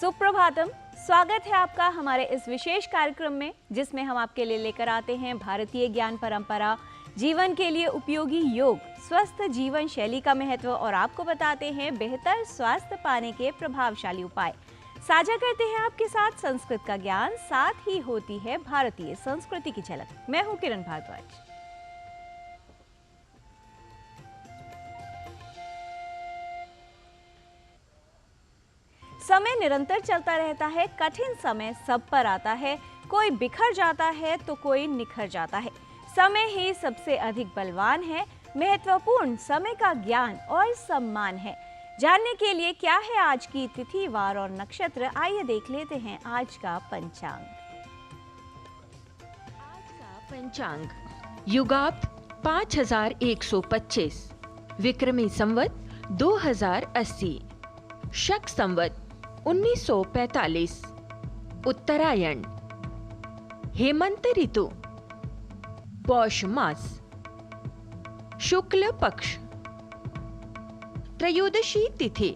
सुप्रभातम। स्वागत है आपका हमारे इस विशेष कार्यक्रम में, जिसमें हम आपके लिए लेकर आते हैं भारतीय ज्ञान परंपरा, जीवन के लिए उपयोगी योग, स्वस्थ जीवन शैली का महत्व और आपको बताते हैं बेहतर स्वास्थ्य पाने के प्रभावशाली उपाय। साझा करते हैं आपके साथ संस्कृत का ज्ञान, साथ ही होती है भारतीय संस्कृति की झलक। मैं हूं किरण भारद्वाज। समय निरंतर चलता रहता है, कठिन समय सब पर आता है। कोई बिखर जाता है तो कोई निखर जाता है। समय ही सबसे अधिक बलवान है। महत्वपूर्ण समय का ज्ञान और सम्मान है। जानने के लिए क्या है आज की तिथि, वार और नक्षत्र, आइए देख लेते हैं आज का पंचांग। आज का पंचांग युगाब्द 5125, विक्रमी संवत 2080, शक संवत 1945, उत्तरायण, हेमंत ऋतु, पौष मास, शुक्ल पक्ष, त्रयोदशी तिथि,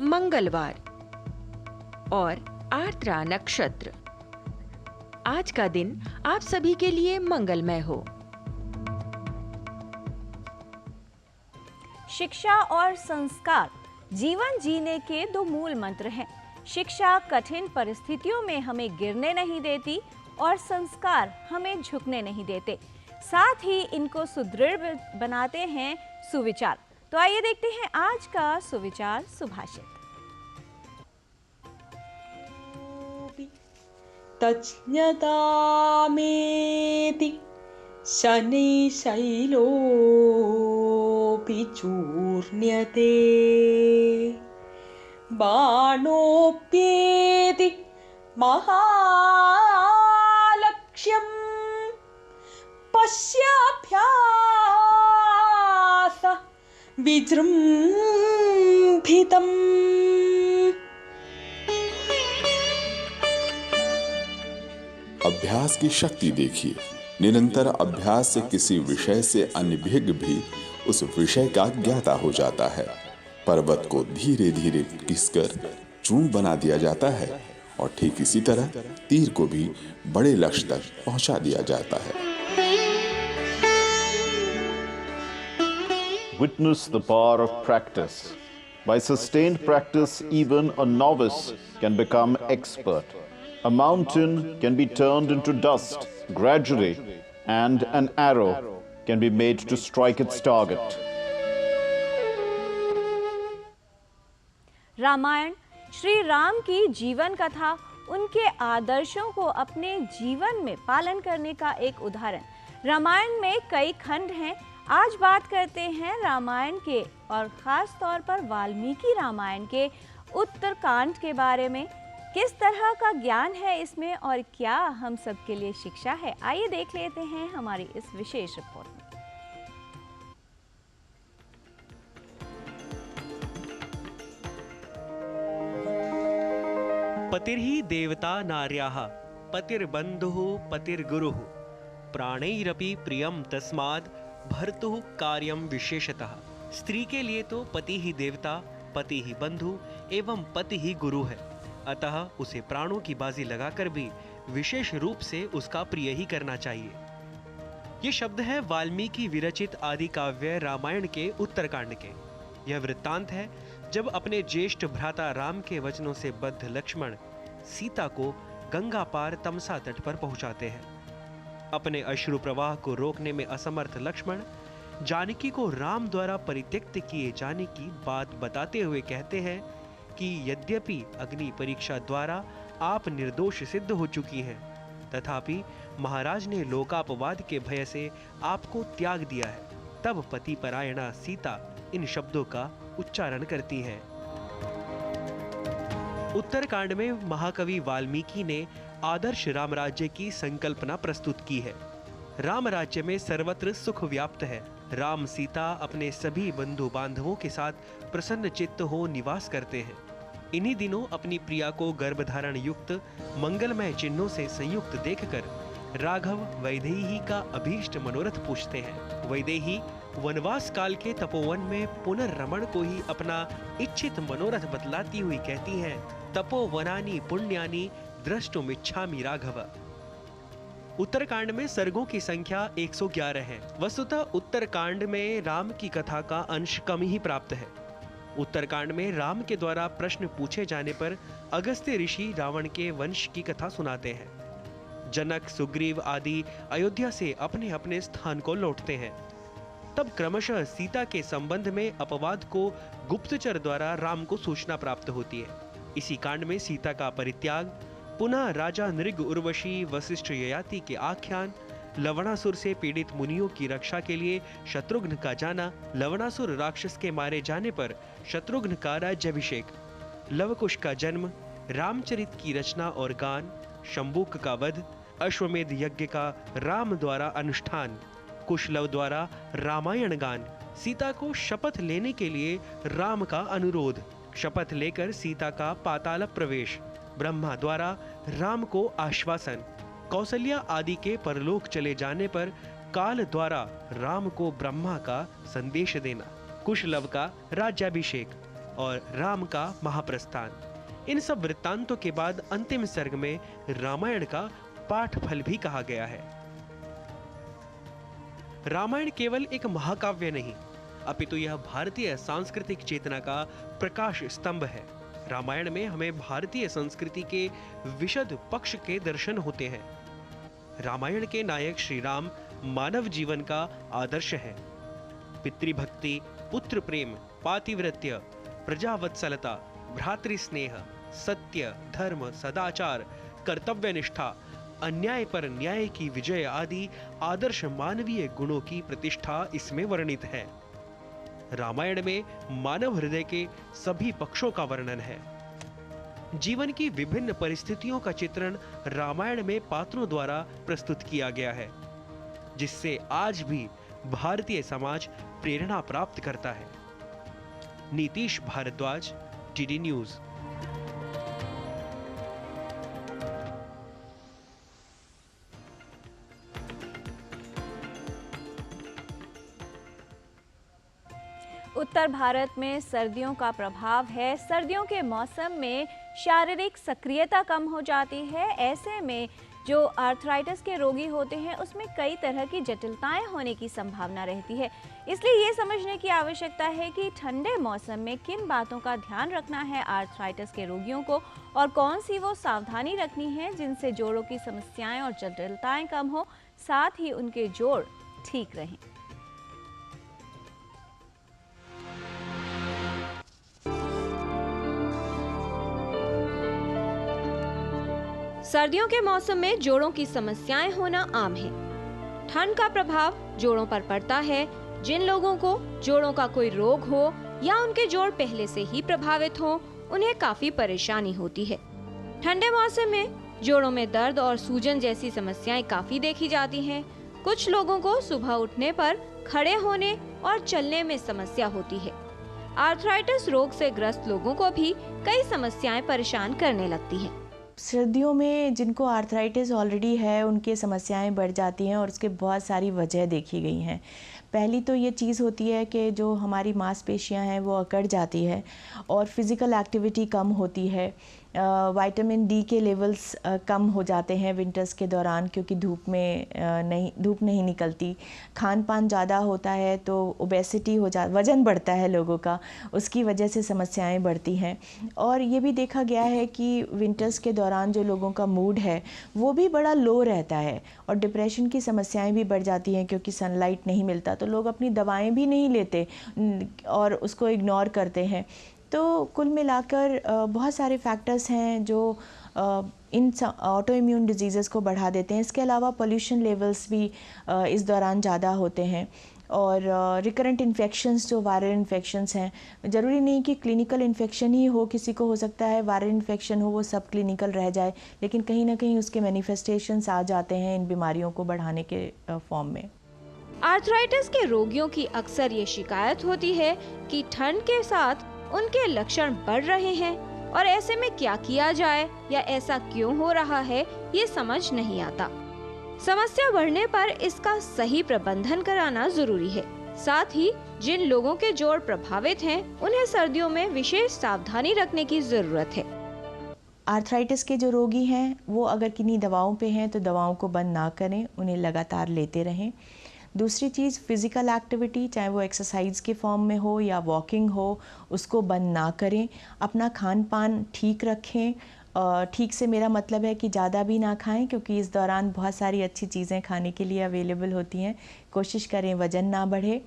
मंगलवार और आर्द्रा नक्षत्र। आज का दिन आप सभी के लिए मंगलमय हो। शिक्षा और संस्कार जीवन जीने के दो मूल मंत्र हैं। शिक्षा कठिन परिस्थितियों में हमें गिरने नहीं देती और संस्कार हमें झुकने नहीं देते। साथ ही इनको सुदृढ़ बनाते हैं सुविचार। तो आइए देखते हैं आज का सुविचार सुभाषित। तज्ञतामेति शनै शैलोऽपि चूर्ण्यते, बाणोऽप्येति महालक्ष्यं पश्याभ्यास विजृम्भितम्। अभ्यास की शक्ति देखिए। निरंतर अभ्यास से किसी विषय से अनभिज्ञ भी उस विषय का ज्ञाता हो जाता है। पर्वत को धीरे धीरे घिसकर चूर्ण बना दिया जाता है और ठीक इसी तरह तीर को भी बड़े लक्ष्य तक पहुंचा दिया जाता है। Witness the power of practice. By sustained practice, even a novice can become expert. A mountain can be turned into dust gradually, and an arrow can be made to strike its target. Ramayan Shri Ram की जीवन कथा, उनके आदर्शों को अपने जीवन में पालन करने का एक उदाहरण। रामायण में कई खंड हैं। आज बात करते हैं रामायण के और खास तौर पर वाल्मीकि रामायण के उत्तरकांड के बारे में। किस तरह का ज्ञान है इसमें और क्या हम सब के लिए शिक्षा है, आइए देख लेते हैं हमारी इस विशेष रिपोर्ट में। पतिर्हि देवता नार्याः पतिर्बन्धुः पतिर्गुरुः प्राणैरपि प्रियं तस्माद् भर्तुः कार्यं विशेषतः। स्त्री के लिए तो पति ही देवता, पति ही बंधु एवं पति ही गुरु है। अतः उसे प्राणों की बाजी लगाकर भी विशेष रूप से उसका प्रिय ही करना चाहिए। ये शब्द है वाल्मीकि विरचित आदि काव्य रामायण के उत्तरकांड के। यह वृत्तांत है जब अपने ज्येष्ठ भ्राता राम के वचनों से बद्ध लक्ष्मण सीता को गंगा पार तमसा तट पर पहुंचाते हैं। अपने अश्रु प्रवाह को रोकने में असमर्थ लक्ष्मण जानकी को राम द्वारा परित्यक्त किए जाने की बात बताते हुए कहते हैं कि यद्यपि अग्नि परीक्षा द्वारा आप निर्दोष सिद्ध हो चुकी हैं, तथापि महाराज ने लोकापवाद के भय से आपको त्याग दिया है। तब पति परायणा सीता इन शब्दों का उच्चारण करती हैं। उत्तरकांड में महाकवि वाल्मीकि ने आदर्श राम राज्य की संकल्पना प्रस्तुत की है। राम राज्य में सर्वत्र सुख व्याप्त है। राम सीता अपने सभी बंधु बांधवों के साथ प्रसन्न चित्त हो निवास करते हैं। इन्हीं दिनों अपनी प्रिया को गर्भधारण युक्त मंगलमय चिन्हों से संयुक्त देखकर राघव वैदेही का अभीष्ट मनोरथ पूछते हैं। वैदेही वनवास काल के तपोवन में पुनर्रमण को ही अपना इच्छित मनोरथ बतलाती हुई कहती हैं, तपोवनानि पुण्यानि द्रष्टुमिच्छामि राघव। उत्तरकांड में सर्गों की संख्या 111 है। वस्तुतः उत्तरकांड में राम की कथा का अंश कम ही प्राप्त है। उत्तरकांड में राम के द्वारा प्रश्न पूछे जाने पर अगस्त्य ऋषि रावण के वंश की कथा सुनाते हैं। जनक, सुग्रीव आदि अयोध्या से अपने अपने स्थान को लौटते हैं। तब क्रमशः सीता के संबंध में अपवाद को गुप्तचर द्वारा राम को सूचना प्राप्त होती है। इसी कांड में सीता का परित्याग, पुनः राजा नृग, उर्वशी, वशिष्ठ, ययाति के आख्यान, लवणासुर से पीड़ित मुनियों की रक्षा के लिए शत्रुघ्न का जाना, लवणासुर राक्षस के मारे जाने पर शत्रुघ्न का राज्याभिषेक, लवकुश का जन्म, रामचरित की रचना और गान, शंबुक का वध, अश्वमेध यज्ञ का राम द्वारा अनुष्ठान, कुशलव द्वारा रामायण गान, सीता को शपथ लेने के लिए राम का अनुरोध, शपथ लेकर सीता का पाताल प्रवेश, ब्रह्मा द्वारा राम को आश्वासन, कौशल्या आदि के परलोक चले जाने पर काल द्वारा राम को ब्रह्मा का संदेश देना, कुशलव का राज्याभिषेक और राम का महाप्रस्थान। इन सब वृत्तांतों के बाद अंतिम सर्ग में रामायण का पाठफल भी कहा गया है। रामायण केवल एक महाकाव्य नहीं, अपितु यह भारतीय सांस्कृतिक चेतना का प्रकाश स्तंभ है। रामायण में हमें भारतीय संस्कृति के विशद पक्ष के दर्शन होते हैं। रामायण के नायक श्री राम मानव जीवन का आदर्श है। पितृभक्ति, पुत्र प्रेम, पातिव्रत्य, प्रजावत्सलता, भ्रातृस्नेह, सत्य, धर्म, सदाचार, कर्तव्यनिष्ठा, अन्याय पर न्याय की विजय आदि आदर्श मानवीय गुणों की प्रतिष्ठा इसमें वर्णित है। रामायण में मानव हृदय के सभी पक्षों का वर्णन है। जीवन की विभिन्न परिस्थितियों का चित्रण रामायण में पात्रों द्वारा प्रस्तुत किया गया है, जिससे आज भी भारतीय समाज प्रेरणा प्राप्त करता है। Nitish Bhardwaj, DD News. उत्तर भारत में सर्दियों का प्रभाव है। सर्दियों के मौसम में शारीरिक सक्रियता कम हो जाती है। ऐसे में जो आर्थराइटिस के रोगी होते हैं उसमें कई तरह की जटिलताएं होने की संभावना रहती है। इसलिए ये समझने की आवश्यकता है कि ठंडे मौसम में किन बातों का ध्यान रखना है आर्थराइटिस के रोगियों को और कौन सी वो सावधानी रखनी है जिनसे जोड़ों की समस्याएं और जटिलताएं कम हो, साथ ही उनके जोड़ ठीक रहें। सर्दियों के मौसम में जोड़ों की समस्याएं होना आम है। ठंड का प्रभाव जोड़ों पर पड़ता है। जिन लोगों को जोड़ों का कोई रोग हो या उनके जोड़ पहले से ही प्रभावित हो, उन्हें काफी परेशानी होती है। ठंडे मौसम में जोड़ों में दर्द और सूजन जैसी समस्याएं काफी देखी जाती हैं। कुछ लोगों को सुबह उठने पर खड़े होने और चलने में समस्या होती है। आर्थराइटिस रोग से ग्रस्त लोगों को भी कई समस्याएं परेशान करने लगती हैं। सर्दियों में जिनको आर्थराइटिस ऑलरेडी है उनकी समस्याएं बढ़ जाती हैं और उसके बहुत सारी वजह देखी गई हैं। पहली तो ये चीज़ होती है कि जो हमारी मांसपेशियां हैं वो अकड़ जाती है और फिज़िकल एक्टिविटी कम होती है। विटामिन डी के लेवल्स कम हो जाते हैं विंटर्स के दौरान क्योंकि धूप नहीं निकलती। खान पान ज़्यादा होता है तो ओबेसिटी वज़न बढ़ता है लोगों का, उसकी वजह से समस्याएं बढ़ती हैं। और ये भी देखा गया है कि विंटर्स के दौरान जो लोगों का मूड है वो भी बड़ा लो रहता है और डिप्रेशन की समस्याएं भी बढ़ जाती हैं क्योंकि सनलाइट नहीं मिलता तो लोग अपनी दवाएं भी नहीं लेते और उसको इग्नोर करते हैं। तो कुल मिलाकर बहुत सारे फैक्टर्स हैं जो इन ऑटो इम्यून डिजीज़ेस को बढ़ा देते हैं। इसके अलावा पोल्यूशन लेवल्स भी इस दौरान ज़्यादा होते हैं और रिकरेंट इन्फेक्शंस जो वायरल इन्फेक्शंस हैं, ज़रूरी नहीं कि क्लिनिकल इन्फेक्शन ही हो, किसी को हो सकता है वायरल इन्फेक्शन हो वो सब क्लिनिकल रह जाए, लेकिन कहीं ना कहीं उसके मैनिफेस्टेशंस आ जाते हैं इन बीमारियों को बढ़ाने के फॉर्म में। आर्थराइटिस के रोगियों की अक्सर ये शिकायत होती है कि ठंड के साथ उनके लक्षण बढ़ रहे हैं और ऐसे में क्या किया जाए या ऐसा क्यों हो रहा है ये समझ नहीं आता। समस्या बढ़ने पर इसका सही प्रबंधन कराना जरूरी है। साथ ही जिन लोगों के जोड़ प्रभावित हैं, उन्हें सर्दियों में विशेष सावधानी रखने की जरूरत है। आर्थराइटिस के जो रोगी हैं वो अगर किन्हीं दवाओं पे हैं तो दवाओं को बंद ना करें, उन्हें लगातार लेते रहें। दूसरी चीज़, फिज़िकल एक्टिविटी, चाहे वो एक्सरसाइज के फॉर्म में हो या वॉकिंग हो, उसको बंद ना करें। अपना खान पान ठीक रखें। ठीक से मेरा मतलब है कि ज़्यादा भी ना खाएं, क्योंकि इस दौरान बहुत सारी अच्छी चीज़ें खाने के लिए अवेलेबल होती हैं। कोशिश करें वज़न ना बढ़े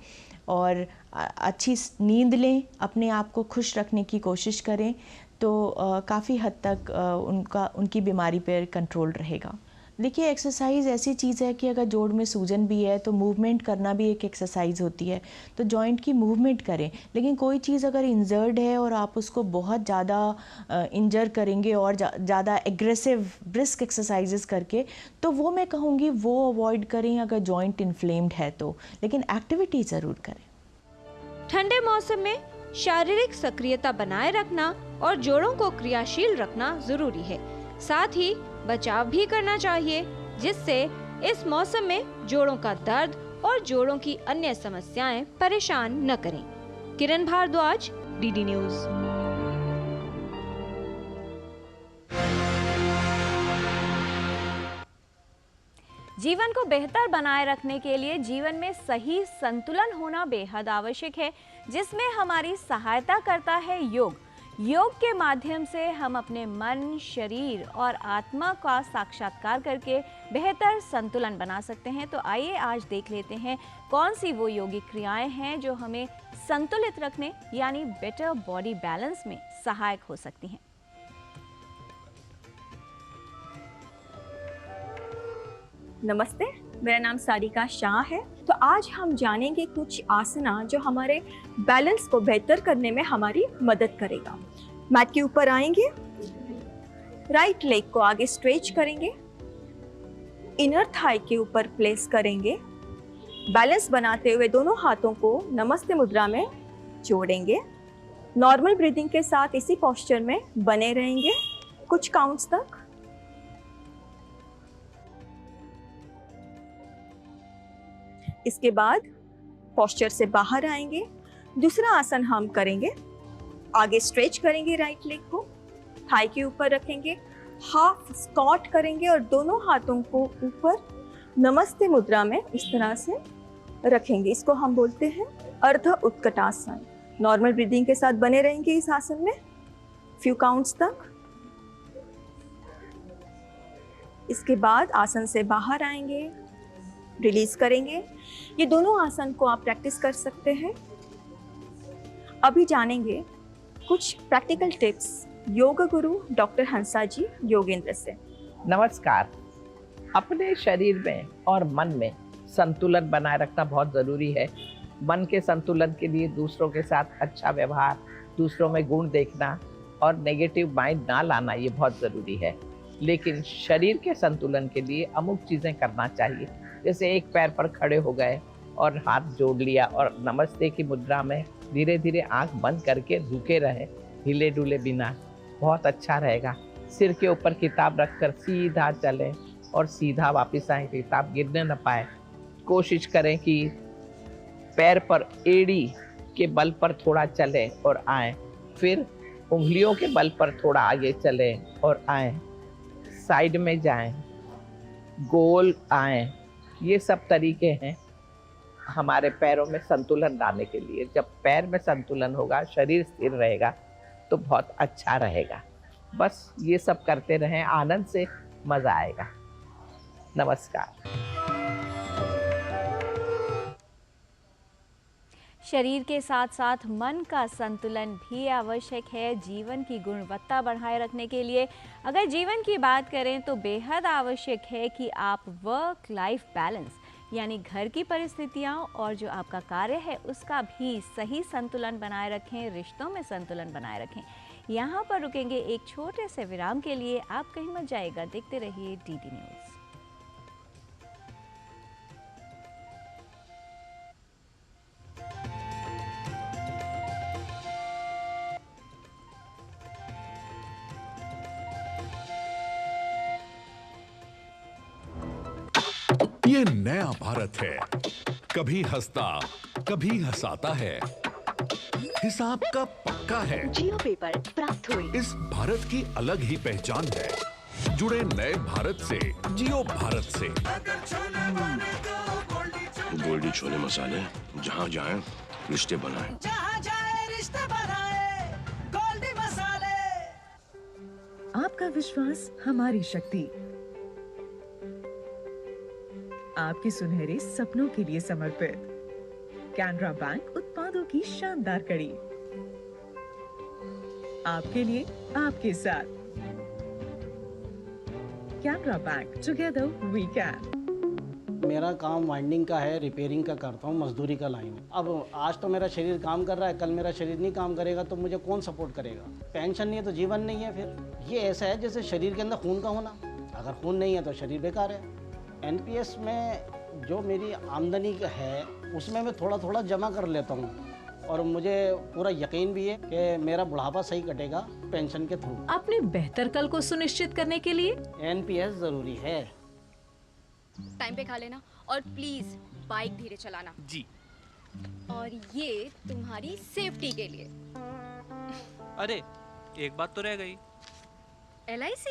और अच्छी नींद लें, अपने आप को खुश रखने की कोशिश करें, तो काफ़ी हद तक उनकी बीमारी पर कंट्रोल रहेगा। देखिए, एक्सरसाइज ऐसी चीज़ है कि अगर जोड़ में सूजन भी है तो मूवमेंट करना भी एक एक्सरसाइज होती है, तो जॉइंट की मूवमेंट करें। लेकिन कोई चीज़ अगर इंजर्ड है और आप उसको बहुत ज़्यादा इंजर करेंगे और ज़्यादा एग्रेसिव ब्रिस्क एक्सरसाइजेस करके, तो वो मैं कहूँगी वो अवॉइड करें अगर जॉइंट इन्फ्लेम्ड है तो, लेकिन एक्टिविटी ज़रूर करें। ठंडे मौसम में शारीरिक सक्रियता बनाए रखना और जोड़ों को क्रियाशील रखना जरूरी है। साथ ही बचाव भी करना चाहिए, जिससे इस मौसम में जोड़ों का दर्द और जोड़ों की अन्य समस्याएं परेशान न करें। किरण भारद्वाज, डीडी न्यूज। जीवन को बेहतर बनाए रखने के लिए जीवन में सही संतुलन होना बेहद आवश्यक है, जिसमें हमारी सहायता करता है योग। योग के माध्यम से हम अपने मन, शरीर और आत्मा का साक्षात्कार करके बेहतर संतुलन बना सकते हैं। तो आइए आज देख लेते हैं कौन सी वो योगिक क्रियाएं हैं जो हमें संतुलित रखने यानी बेटर बॉडी बैलेंस में सहायक हो सकती हैं। नमस्ते, मेरा नाम सारिका शाह है। तो आज हम जानेंगे कुछ आसना जो हमारे बैलेंस को बेहतर करने में हमारी मदद करेगा। मैट के ऊपर आएंगे, राइट लेग को आगे स्ट्रेच करेंगे, इनर थाई के ऊपर प्लेस करेंगे, बैलेंस बनाते हुए दोनों हाथों को नमस्ते मुद्रा में जोड़ेंगे। नॉर्मल ब्रीदिंग के साथ इसी पोस्चर में बने रहेंगे कुछ काउंट्स तक। इसके बाद पोस्चर से बाहर आएंगे। दूसरा आसन हम करेंगे, आगे स्ट्रेच करेंगे राइट लेग को, थाई के ऊपर रखेंगे, हाफ स्क्वाट करेंगे और दोनों हाथों को ऊपर नमस्ते मुद्रा में इस तरह से रखेंगे। इसको हम बोलते हैं अर्ध उत्कटासन। नॉर्मल ब्रीदिंग के साथ बने रहेंगे इस आसन में फ्यू काउंट्स तक। इसके बाद आसन से बाहर आएंगे, रिलीज करेंगे। ये दोनों आसन को आप प्रैक्टिस कर सकते हैं। अभी जानेंगे कुछ practical tips yoga guru doctor हंसा जी योगेंद्र से। नमस्कार। अपने शरीर में और मन में संतुलन बनाए रखना बहुत ज़रूरी है। मन के संतुलन के लिए दूसरों के साथ अच्छा व्यवहार, दूसरों में गुण देखना और नेगेटिव माइंड ना लाना, ये बहुत ज़रूरी है। लेकिन शरीर के संतुलन के लिए अमुक चीज़ें करना चाहिए, जैसे एक पैर पर खड़े हो गए और हाथ जोड़ लिया और नमस्ते की मुद्रा में धीरे धीरे आंख बंद करके रुके रहे, हिले डुले बिना, बहुत अच्छा रहेगा। सिर के ऊपर किताब रखकर सीधा चलें और सीधा वापस आएं, किताब गिरने न पाए। कोशिश करें कि पैर पर एड़ी के बल पर थोड़ा चलें और आएं, फिर उंगलियों के बल पर थोड़ा आगे चलें और आएं, साइड में जाएं, गोल आएं। ये सब तरीके हैं हमारे पैरों में संतुलन लाने के लिए। जब पैर में संतुलन होगा, शरीर स्थिर रहेगा, तो बहुत अच्छा रहेगा। बस ये सब करते रहें, आनंद से मज़ा आएगा। नमस्कार। शरीर के साथ साथ मन का संतुलन भी आवश्यक है जीवन की गुणवत्ता बढ़ाए रखने के लिए। अगर जीवन की बात करें तो बेहद आवश्यक है कि आप वर्क लाइफ बैलेंस यानी घर की परिस्थितियां और जो आपका कार्य है उसका भी सही संतुलन बनाए रखें, रिश्तों में संतुलन बनाए रखें। यहाँ पर रुकेंगे एक छोटे से विराम के लिए। आप कहीं मत जाइएगा, देखते रहिए डीडी न्यूज़। ये नया भारत है, कभी हंसता कभी हंसाता है, हिसाब का पक्का है। जियो पेपर प्राप्त हुए। इस भारत की अलग ही पहचान है। जुड़े नए भारत से, जियो भारत से। गोल्डी छोले मसाले, जहाँ जाए रिश्ते बनाए, जहाँ जाए रिश्ते बनाए, गोल्डी मसाले। आपका विश्वास हमारी शक्ति, आपके सुनहरे सपनों के लिए समर्पित कैनरा बैंक उत्पादों की शानदार कड़ी, आपके लिए आपके साथ। Canara bank, together we can. मेरा काम वाइंडिंग का है, रिपेयरिंग का करता हूँ, मजदूरी का लाइन। अब आज तो मेरा शरीर काम कर रहा है, कल मेरा शरीर नहीं काम करेगा तो मुझे कौन सपोर्ट करेगा। पेंशन नहीं है तो जीवन नहीं है। फिर ये ऐसा है जैसे शरीर के अंदर खून का होना, अगर खून नहीं है तो शरीर बेकार है। एनपीएस में जो मेरी आमदनी है उसमें मैं थोड़ा थोड़ा जमा कर लेता हूँ और मुझे पूरा यकीन भी है कि मेरा बुढ़ापा सही कटेगा पेंशन के थ्रू। अपने बेहतर कल को सुनिश्चित करने के लिए एनपीएस जरूरी है। टाइम पे खा लेना और प्लीज बाइक धीरे चलाना जी। और ये तुम्हारी सेफ्टी के लिए। अरे एक बात तो रह गई। LIC?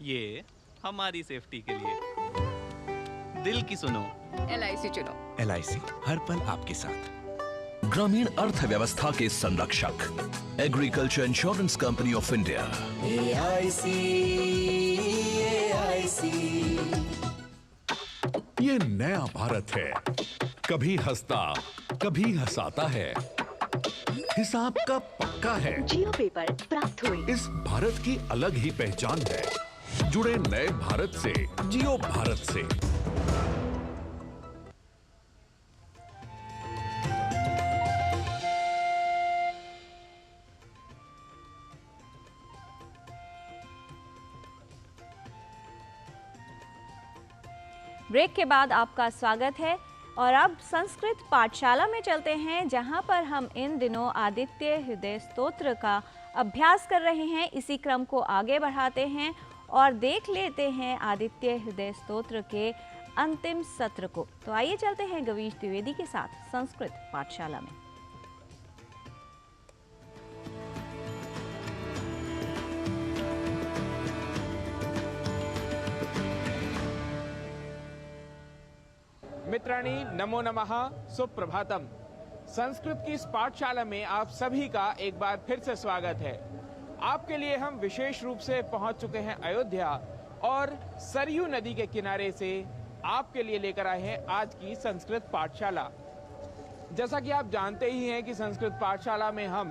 ये हमारी सेफ्टी के लिए। दिल की सुनो, LIC चुनो। LIC हर पल आपके साथ। ग्रामीण अर्थव्यवस्था के संरक्षक, agriculture insurance company of India. AIC, AIC। ये नया भारत है, कभी हंसता कभी हंसाता है, हिसाब का पक्का है। जियो पेपर प्राप्त हुए। इस भारत की अलग ही पहचान है। जुड़े नए भारत से, जियो भारत से। ब्रेक के बाद आपका स्वागत है और अब संस्कृत पाठशाला में चलते हैं, जहां पर हम इन दिनों आदित्य हृदय स्तोत्र का अभ्यास कर रहे हैं। इसी क्रम को आगे बढ़ाते हैं और देख लेते हैं आदित्य हृदय स्तोत्र के अंतिम सत्र को। तो आइए चलते हैं गवीश द्विवेदी के साथ संस्कृत पाठशाला में। मित्राणि नमो नमः, सुप्रभातम। संस्कृत की इस पाठशाला में आप सभी का एक बार फिर से स्वागत है। आपके लिए हम विशेष रूप से पहुंच चुके हैं अयोध्या और सरयू नदी के किनारे से आपके लिए लेकर आए हैं आज की संस्कृत पाठशाला। जैसा कि आप जानते ही हैं कि संस्कृत पाठशाला में हम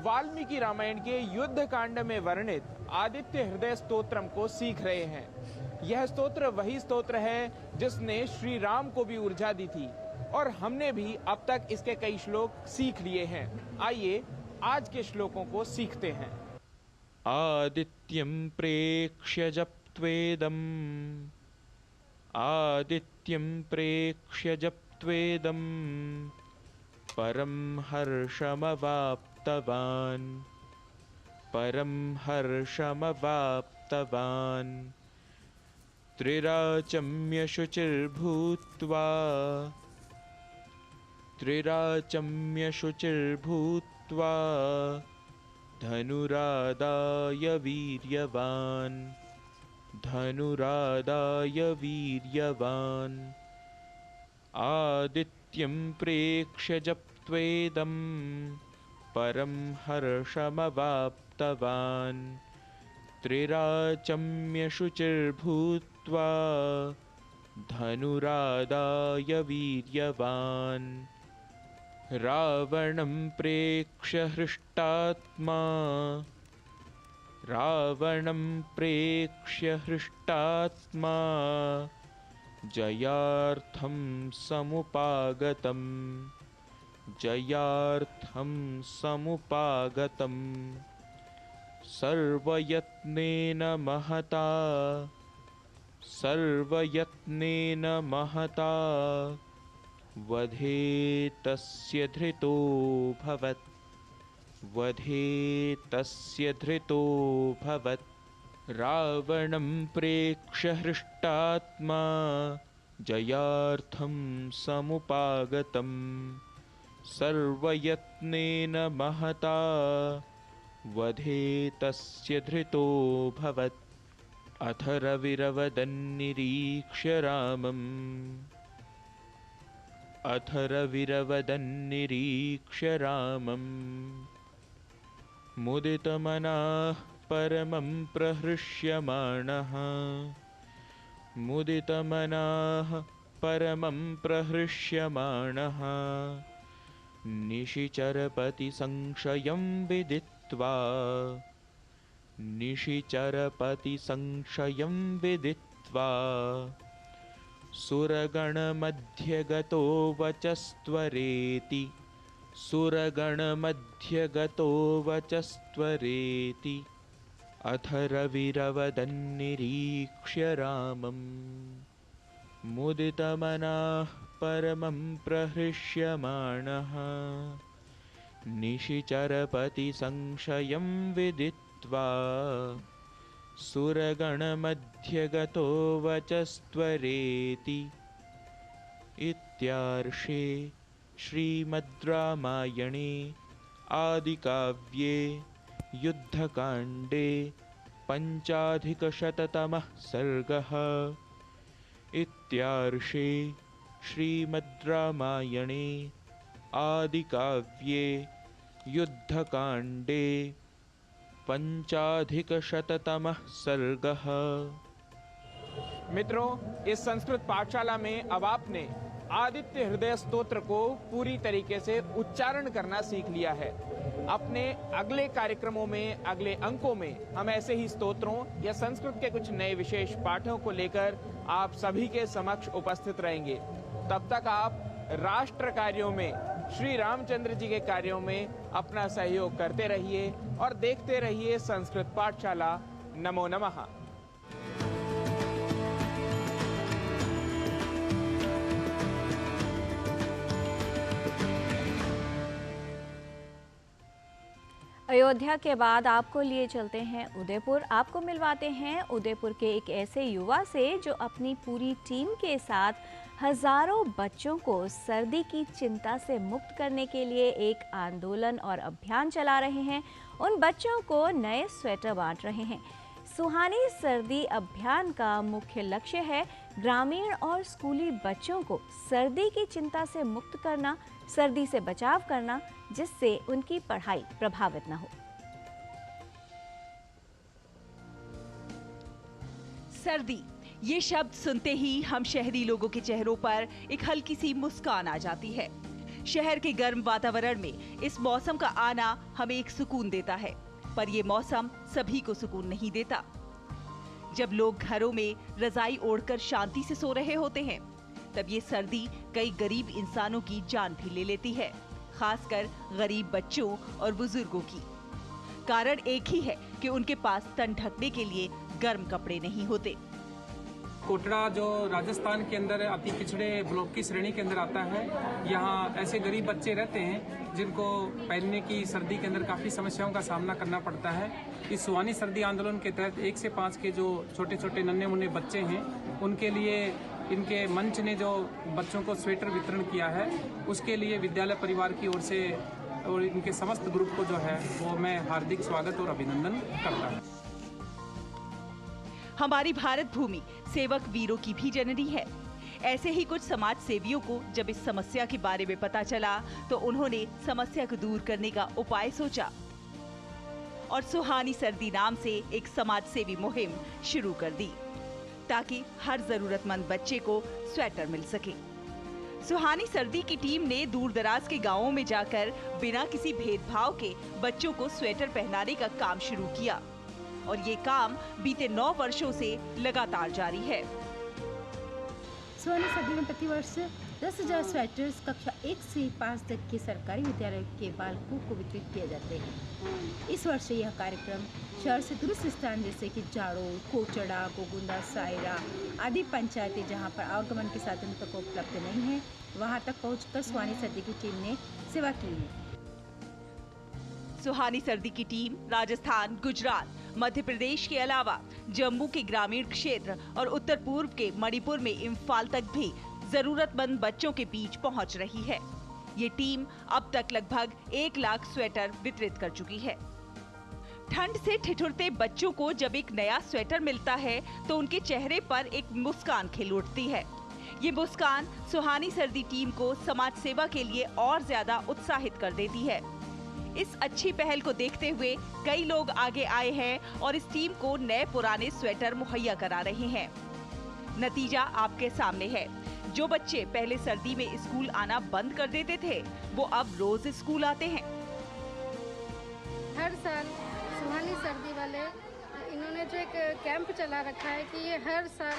वाल्मीकि रामायण के युद्ध कांड में वर्णित आदित्य हृदय स्तोत्रम को सीख रहे हैं। यह स्तोत्र वही स्तोत्र है जिसने श्री राम को भी ऊर्जा दी थी और हमने भी अब तक इसके कई श्लोक सीख लिए हैं। आइए आज के श्लोकों को सीखते हैं। आदित्यं प्रेक्ष्य जप्त्वेदम्, आदित्यं प्रेक्ष्य जप्त्वेदम्, परम हर्षमवाप्तवान्, परम हर्षमवाप्तवान्। त्रिराचम्य शुचिर्भूत्वा, त्रिराचम्य शुचिर्भूत्वा, धनुरादाय वीर्यवान्, धनुरादाय वीर्यवान्। आदित्यं प्रेक्ष्य जप्त्वेदम्, परम हर्षमवाप्तवान्। त्रिराचम्य शुचिर्भूत्वा, धनुरादाय वीर्यवान्। रावणं प्रेक्ष्य हृष्टात्मा, रावणं प्रेक्ष्य हृष्टात्मा, जयार्थं समुपागतम्, जयार्थं समुपागतम्। सर्वयत्नेन महता, सर्वयत्नेन महता, वधे तस्य धृतोऽभवत्, वधे तस्य धृतोऽभवत्। रावणं प्रेक्ष्य हृष्टात्मा, जयार्थं समुपागतं सर्वयत्नेन महता वधे तस्य धृतोऽभवत् अथ रविरवदन्निरीक्ष्य रामम् मुदितमनाः परमं प्रहृष्यमाणः निशिचरपति संशयं विदित्वा सुरगणमध्यगतो वचस्त्वरेति अथ रविरवदन्निरीक्ष्य रामम् मुदितमनाः परमं प्रहृष्यमाणः निशिचरपति संशयं विदित्वा सुरगणमध्यगतो वचस्त्वरेति इत्यार्षे श्रीमद् रामायणे आदिकाव्ये युद्धकाण्डे पञ्चाधिकशततमः सर्गः इत्यार्षे श्रीमद् रामायणे आदिकाव्ये युद्धकाण्डे पञ्चाधिकशततमः सर्गः। मित्रों, इस संस्कृत पाठशाला में अब आपने आदित्य हृदय स्तोत्र को पूरी तरीके से उच्चारण करना सीख लिया है। अपने अगले कार्यक्रमों में, अगले अंकों में हम ऐसे ही स्तोत्रों या संस्कृत के कुछ नए विशेष पाठों को लेकर आप सभी के समक्ष उपस्थित रहेंगे। तब तक आप राष्ट्र कार्यों में, श्री रामचंद्र जी के कार्यों में अपना सहयोग करते रहिए और देखते रहिए संस्कृत पाठशाला। नमो नमः। अयोध्या के बाद आपको लिए चलते हैं उदयपुर। आपको मिलवाते हैं उदयपुर के एक ऐसे युवा से जो अपनी पूरी टीम के साथ हजारों बच्चों को सर्दी की चिंता से मुक्त करने के लिए एक आंदोलन और अभियान चला रहे हैं। उन बच्चों को नए स्वेटर बांट रहे हैं। सुहानी सर्दी अभियान का मुख्य लक्ष्य है ग्रामीण और स्कूली बच्चों को सर्दी की चिंता से मुक्त करना, सर्दी से बचाव करना, जिससे उनकी पढ़ाई प्रभावित न हो। सर्दी, ये शब्द सुनते ही हम शहरी लोगों के चेहरों पर एक हल्की सी मुस्कान आ जाती है। शहर के गर्म वातावरण में इस मौसम का आना हमें एक सुकून देता है, पर ये मौसम सभी को सुकून नहीं देता। जब लोग घरों में रजाई ओढ़कर शांति से सो रहे होते हैं, तब ये सर्दी कई गरीब इंसानों की जान भी ले लेती है, खासकर गरीब बच्चों और बुजुर्गों की। कारण एक ही है कि उनके पास तन ढकने के लिए गर्म कपड़े नहीं होते। कोटड़ा जो राजस्थान के अंदर अति पिछड़े ब्लॉक की श्रेणी के अंदर आता है, यहाँ ऐसे गरीब बच्चे रहते हैं जिनको पहनने की सर्दी के अंदर काफ़ी समस्याओं का सामना करना पड़ता है। इस सुहानी सर्दी आंदोलन के तहत 1 से 5 के जो छोटे छोटे नन्हे मुन्ने बच्चे हैं, उनके लिए इनके मंच ने जो बच्चों को स्वेटर वितरण किया है, उसके लिए विद्यालय परिवार की ओर से और इनके समस्त ग्रुप को जो है वो मैं हार्दिक स्वागत और अभिनंदन करता हूँ। हमारी भारत भूमि सेवक वीरों की भी जननी है। ऐसे ही कुछ समाज सेवियों को जब इस समस्या के बारे में पता चला, तो उन्होंने समस्या को दूर करने का उपाय सोचा और सुहानी सर्दी नाम से एक समाज सेवी मुहिम शुरू कर दी, ताकि हर जरूरतमंद बच्चे को स्वेटर मिल सके। सुहानी सर्दी की टीम ने दूर दराज के गांवों में जाकर बिना किसी भेदभाव के बच्चों को स्वेटर पहनाने का काम शुरू किया, और ये काम बीते 9 वर्षों से लगातार जारी है। सुहानी सर्दी में प्रतिवर्ष 10,000 स्वेटर्स कक्षा 1 से 5 तक के सरकारी विद्यालय के बालकों को वितरित किए जाते हैं। इस वर्ष यह कार्यक्रम शहर से दूरस्थ स्थान जैसे कि जाड़ो, कोचड़ा, गोगुंदा, सायरा आदि पंचायतें जहां पर आवागमन के साधन तक उपलब्ध नहीं है, वहां तक पहुंचकर सुहानी सर्दी की टीम ने सेवा की है। सुहानी सर्दी की टीम राजस्थान, गुजरात, मध्य प्रदेश के अलावा जम्मू के ग्रामीण क्षेत्र और उत्तर पूर्व के मणिपुर में इम्फाल तक भी जरूरतमंद बच्चों के बीच पहुंच रही है। ये टीम अब तक लगभग 1 लाख स्वेटर वितरित कर चुकी है। ठंड से ठिठुरते बच्चों को जब एक नया स्वेटर मिलता है तो उनके चेहरे पर एक मुस्कान खिल उठती है। ये मुस्कान सुहानी सर्दी टीम को समाज सेवा के लिए और ज्यादा उत्साहित कर देती है। इस अच्छी पहल को देखते हुए कई लोग आगे आए हैं और इस टीम को नए पुराने स्वेटर मुहैया करा रहे हैं। नतीजा आपके सामने है। जो बच्चे पहले सर्दी में स्कूल आना बंद कर देते थे, वो अब रोज स्कूल आते हैं। हर साल सुहानी सर्दी वाले इन्होंने जो एक कैंप चला रखा है कि ये हर साल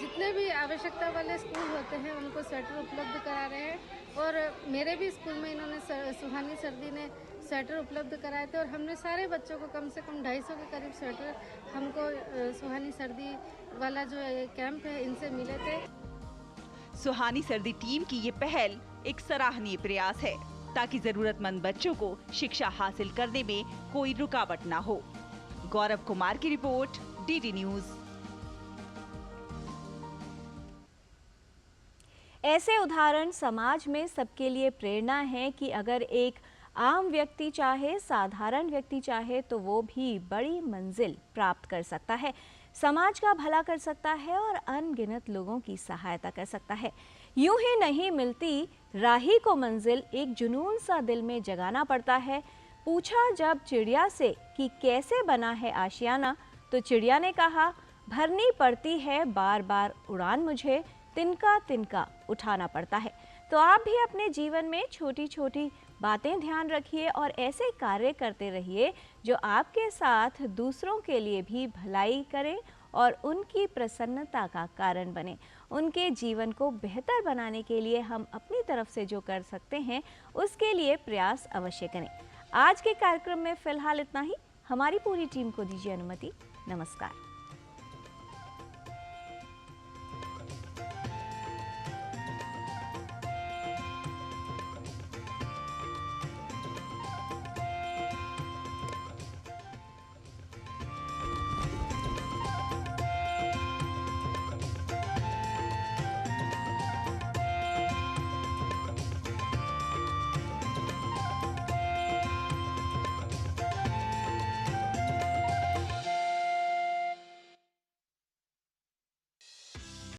जितने भी आवश्यकता वाले स्कूल होते हैं उनको स्वेटर उपलब्ध करा रहे हैं। और मेरे भी स्कूल में इन्होंने सुहानी सर्दी ने स्वेटर उपलब्ध कराए थे और हमने सारे बच्चों को कम से कम 250 के करीब स्वेटर हमको सुहानी सर्दी वाला जो कैंप है इनसे मिले थे। सुहानी सर्दी टीम की ये पहल एक सराहनीय प्रयास है ताकि जरूरतमंद बच्चों को शिक्षा हासिल करने में कोई रुकावट ना हो। गौरव कुमार की रिपोर्ट, डीडी न्यूज। ऐसे उदाहरण समाज में सबके लिए प्रेरणा है कि अगर एक आम व्यक्ति चाहे, साधारण व्यक्ति चाहे तो वो भी बड़ी मंजिल प्राप्त कर सकता है, समाज का भला कर सकता है और अनगिनत लोगों की सहायता कर सकता है। यूं ही नहीं मिलती राही को मंजिल, एक जुनून सा दिल में जगाना पड़ता है। पूछा जब चिड़िया से कि कैसे बना है आशियाना, तो चिड़िया ने कहा भरनी पड़ती है बार बार उड़ान, मुझे तिनका तिनका उठाना पड़ता है। तो आप भी अपने जीवन में छोटी छोटी बातें ध्यान रखिए और ऐसे कार्य करते रहिए जो आपके साथ दूसरों के लिए भी भलाई करें और उनकी प्रसन्नता का कारण बने। उनके जीवन को बेहतर बनाने के लिए हम अपनी तरफ से जो कर सकते हैं उसके लिए प्रयास अवश्य करें। आज के कार्यक्रम में फिलहाल इतना ही। हमारी पूरी टीम को दीजिए अनुमति। नमस्कार।